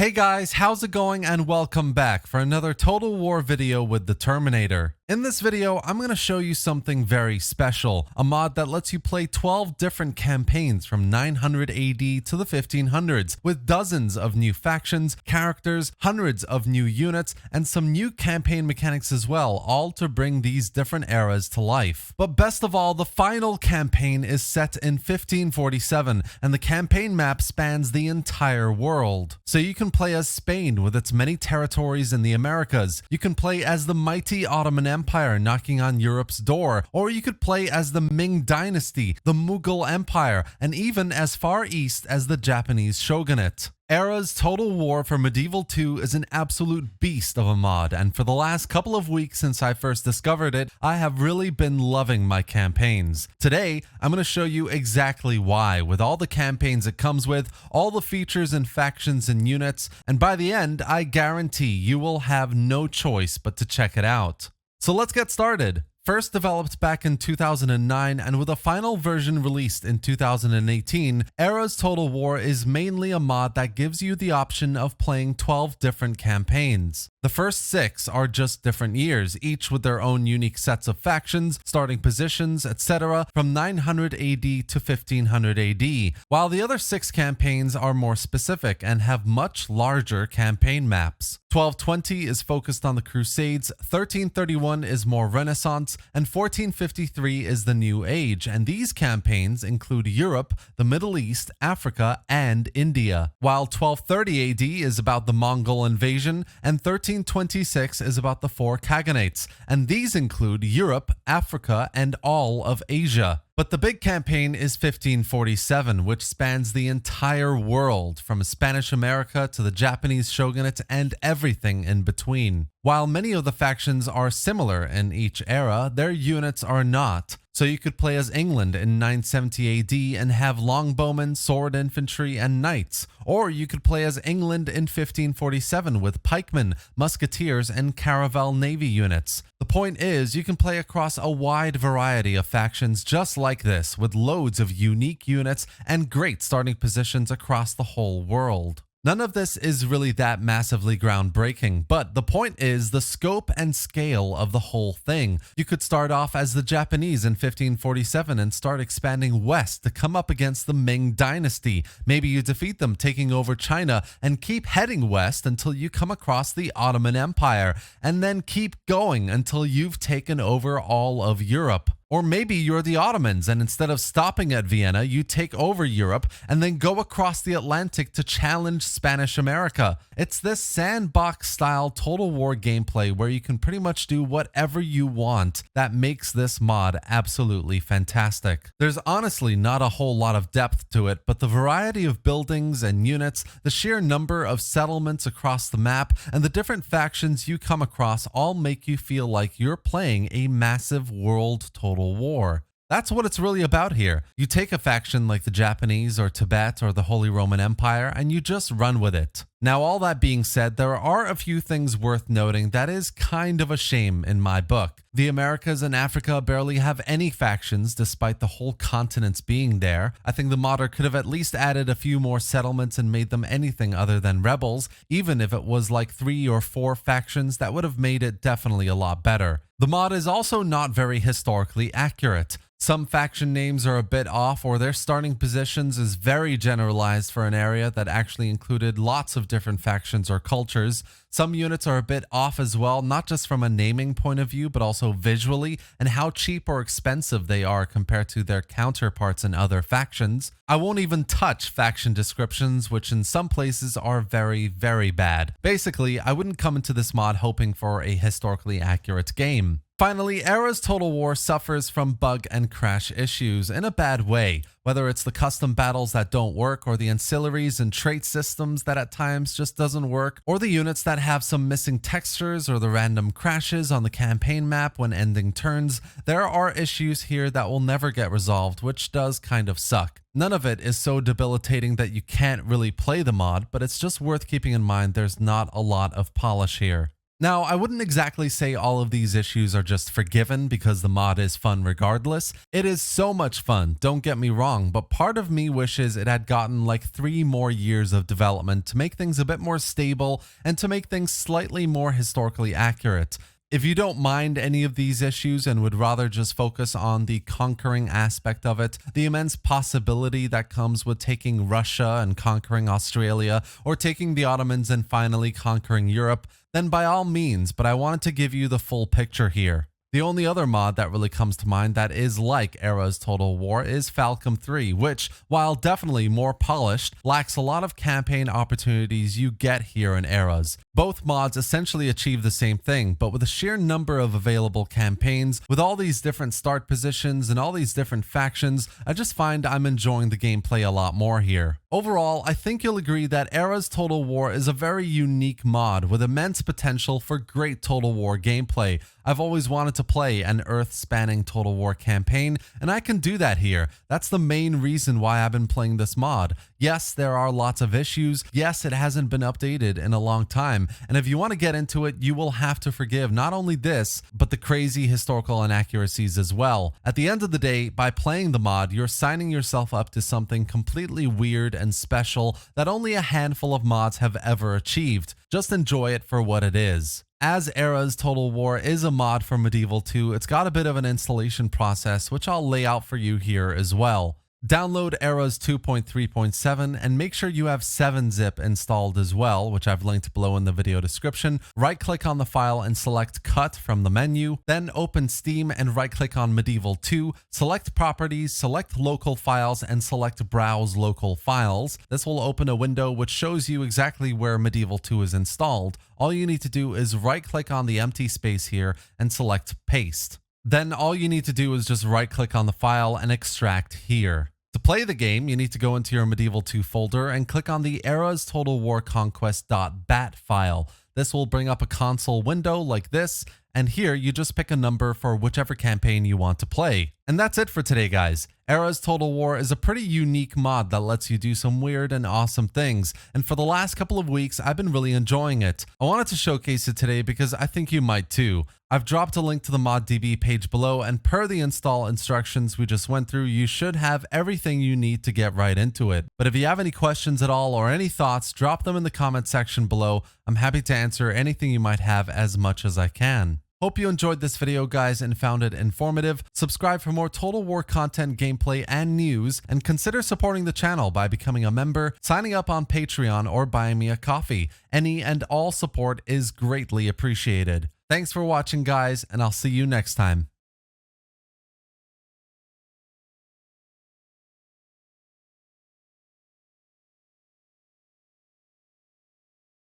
Hey guys, how's it going and welcome back for another Total War video with the Terminator. In this video, I'm going to show you something very special, a mod that lets you play 12 different campaigns from 900 AD to the 1500s, with dozens of new factions, characters, hundreds of new units, and some new campaign mechanics as well, all to bring these different eras to life. But best of all, the final campaign is set in 1547, and the campaign map spans the entire world. So you can play as Spain with its many territories in the Americas. You can play as the mighty Ottoman Empire knocking on Europe's door, or you could play as the Ming Dynasty, the Mughal Empire, and even as far east as the Japanese Shogunate. ERAS Total War for Medieval 2 is an absolute beast of a mod, and for the last couple of weeks since I first discovered it, I have really been loving my campaigns. Today, I'm going to show you exactly why, with all the campaigns it comes with, all the features and factions and units, and by the end, I guarantee you will have no choice but to check it out. So let's get started. First developed back in 2009 and with a final version released in 2018, ERAS Total War is mainly a mod that gives you the option of playing 12 different campaigns. The first 6 are just different years, each with their own unique sets of factions, starting positions, etc. from 900 AD to 1500 AD, while the other 6 campaigns are more specific and have much larger campaign maps. 1220 is focused on the Crusades, 1331 is more Renaissance, and 1453 is the New Age, and these campaigns include Europe, the Middle East, Africa, and India, while 1230 AD is about the Mongol invasion, and 1326 is about the 4 Khaganates, and these include Europe, Africa, and all of Asia. But the big campaign is 1547, which spans the entire world, from Spanish America to the Japanese Shogunate and everything in between. While many of the factions are similar in each era, their units are not. So you could play as England in 970 AD and have longbowmen, sword infantry, and knights. Or you could play as England in 1547 with pikemen, musketeers, and caravel navy units. The point is, you can play across a wide variety of factions just like this, with loads of unique units and great starting positions across the whole world. None of this is really that massively groundbreaking, but the point is the scope and scale of the whole thing. You could start off as the Japanese in 1547 and start expanding west to come up against the Ming Dynasty. Maybe you defeat them, taking over China, and keep heading west until you come across the Ottoman Empire, and then keep going until you've taken over all of Europe. Or maybe you're the Ottomans and instead of stopping at Vienna, you take over Europe and then go across the Atlantic to challenge Spanish America. It's this sandbox-style Total War gameplay where you can pretty much do whatever you want that makes this mod absolutely fantastic. There's honestly not a whole lot of depth to it, but the variety of buildings and units, the sheer number of settlements across the map, and the different factions you come across all make you feel like you're playing a massive world Total War. That's what it's really about here. You take a faction like the Japanese or Tibet or the Holy Roman Empire and you just run with it. Now, all that being said, there are a few things worth noting that is kind of a shame in my book. The Americas and Africa barely have any factions despite the whole continents being there. I think the modder could have at least added a few more settlements and made them anything other than rebels. Even if it was like 3 or 4 factions, that would have made it definitely a lot better. The mod is also not very historically accurate. Some faction names are a bit off, or their starting positions is very generalized for an area that actually included lots of different factions or cultures. Some units are a bit off as well, not just from a naming point of view, but also visually and how cheap or expensive they are compared to their counterparts in other factions. I won't even touch faction descriptions, which in some places are very, very bad. Basically, I wouldn't come into this mod hoping for a historically accurate game. Finally, ERAS Total War suffers from bug and crash issues in a bad way, whether it's the custom battles that don't work, or the ancillaries and trait systems that at times just doesn't work, or the units that have some missing textures, or the random crashes on the campaign map when ending turns. There are issues here that will never get resolved, which does kind of suck. None of it is so debilitating that you can't really play the mod, but it's just worth keeping in mind there's not a lot of polish here. Now, I wouldn't exactly say all of these issues are just forgiven because the mod is fun regardless. It is so much fun, don't get me wrong, but part of me wishes it had gotten like 3 more years of development to make things a bit more stable and to make things slightly more historically accurate. If you don't mind any of these issues and would rather just focus on the conquering aspect of it, the immense possibility that comes with taking Russia and conquering Australia, or taking the Ottomans and finally conquering Europe, then by all means, but I wanted to give you the full picture here. The only other mod that really comes to mind that is like ERAS Total War is Falcom 3, which, while definitely more polished, lacks a lot of campaign opportunities you get here in ERAS. Both mods essentially achieve the same thing, but with a sheer number of available campaigns, with all these different start positions and all these different factions, I just find I'm enjoying the gameplay a lot more here. Overall, I think you'll agree that ERAS Total War is a very unique mod with immense potential for great Total War gameplay. I've always wanted to play an Earth-spanning Total War campaign, and I can do that here. That's the main reason why I've been playing this mod. Yes, there are lots of issues. Yes, it hasn't been updated in a long time, and if you want to get into it, you will have to forgive not only this, but the crazy historical inaccuracies as well. At the end of the day, by playing the mod, you're signing yourself up to something completely weird and special that only a handful of mods have ever achieved. Just enjoy it for what it is. As ERAS Total War is a mod for Medieval 2, it's got a bit of an installation process, which I'll lay out for you here as well. Download ERAS 2.3.7 and make sure you have 7-zip installed as well, which I've linked below in the video description. Right-click on the file and select Cut from the menu. Then open Steam and right-click on Medieval 2. Select Properties, select Local Files, and select Browse Local Files. This will open a window which shows you exactly where Medieval 2 is installed. All you need to do is right-click on the empty space here and select Paste. Then all you need to do is just right-click on the file and extract here. To play the game, you need to go into your Medieval 2 folder and click on the ERAS Total War Conquest.bat file. This will bring up a console window like this, and here you just pick a number for whichever campaign you want to play. And that's it for today, guys. ERAS Total War is a pretty unique mod that lets you do some weird and awesome things, and for the last couple of weeks, I've been really enjoying it. I wanted to showcase it today because I think you might too. I've dropped a link to the ModDB page below, and per the install instructions we just went through, you should have everything you need to get right into it. But if you have any questions at all or any thoughts, drop them in the comment section below. I'm happy to answer anything you might have as much as I can. Hope you enjoyed this video, guys, and found it informative. Subscribe for more Total War content, gameplay, and news, and consider supporting the channel by becoming a member, signing up on Patreon, or buying me a coffee. Any and all support is greatly appreciated. Thanks for watching, guys, and I'll see you next time.